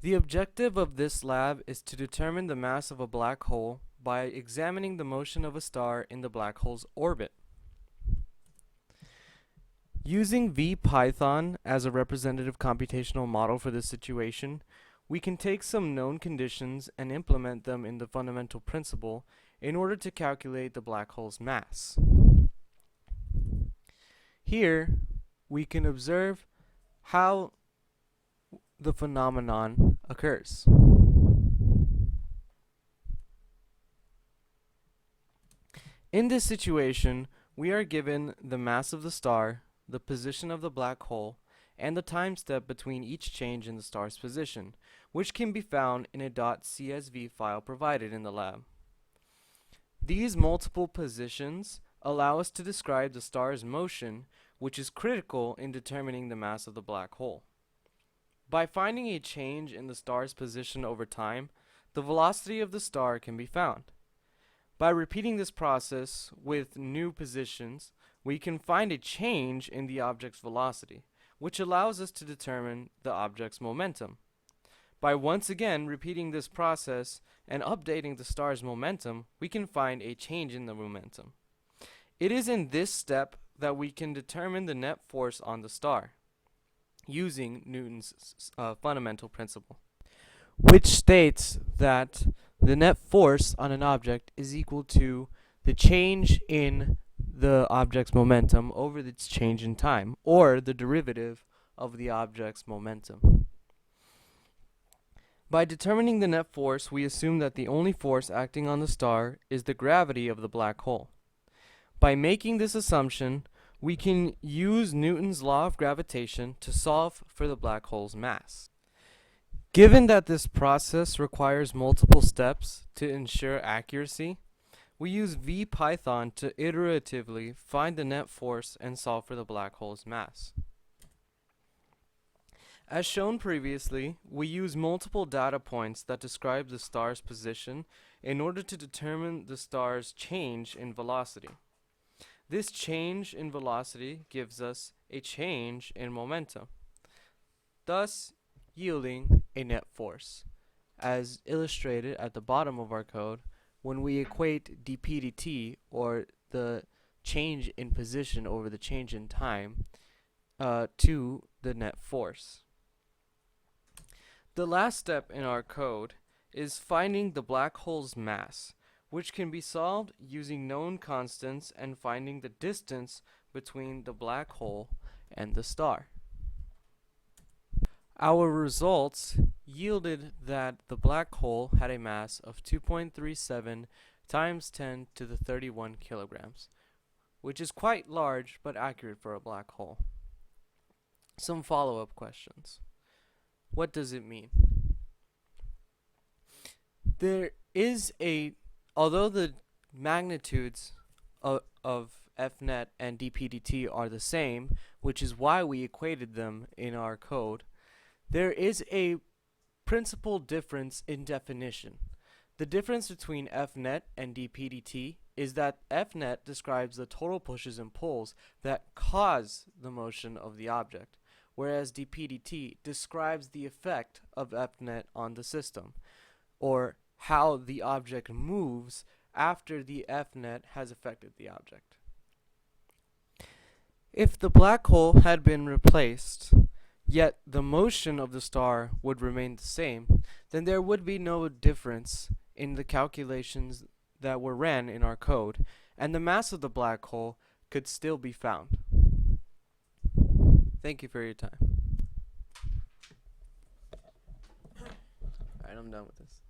The objective of this lab is to determine the mass of a black hole by examining the motion of a star in the black hole's orbit. Using VPython as a representative computational model for this situation, we can take some known conditions and implement them in the fundamental principle in order to calculate the black hole's mass. Here, we can observe how the phenomenon occurs. In this situation, we are given the mass of the star, the position of the black hole, and the time step between each change in the star's position, which can be found in a .csv file provided in the lab. These multiple positions allow us to describe the star's motion, which is critical in determining the mass of the black hole. By finding a change in the star's position over time, the velocity of the star can be found. By repeating this process with new positions, we can find a change in the object's velocity, which allows us to determine the object's momentum. By once again repeating this process and updating the star's momentum, we can find a change in the momentum. It is in this step that we can determine the net force on the star, using Newton's fundamental principle, which states that the net force on an object is equal to the change in the object's momentum over its change in time, or the derivative of the object's momentum. By determining the net force, we assume that the only force acting on the star is the gravity of the black hole. By making this assumption, we can use Newton's law of gravitation to solve for the black hole's mass. Given that this process requires multiple steps to ensure accuracy, we use VPython to iteratively find the net force and solve for the black hole's mass. As shown previously, we use multiple data points that describe the star's position in order to determine the star's change in velocity. This change in velocity gives us a change in momentum, thus yielding a net force, as illustrated at the bottom of our code when we equate dp dt, or the change in position over the change in time, to the net force. The last step in our code is finding the black hole's mass, which can be solved using known constants and finding the distance between the black hole and the star. Our results yielded that the black hole had a mass of 2.37 times 10 to the 31 kilograms, which is quite large but accurate for a black hole. Some follow-up questions. What does it mean? Although the magnitudes of Fnet and dpdt are the same, which is why we equated them in our code, there is a principal difference in definition. The difference between Fnet and dpdt is that Fnet describes the total pushes and pulls that cause the motion of the object, whereas dpdt describes the effect of Fnet on the system, or how the object moves after the Fnet has affected the object. If the black hole had been replaced, yet the motion of the star would remain the same, then there would be no difference in the calculations that were ran in our code, and the mass of the black hole could still be found. Thank you for your time. Alright, I'm done with this.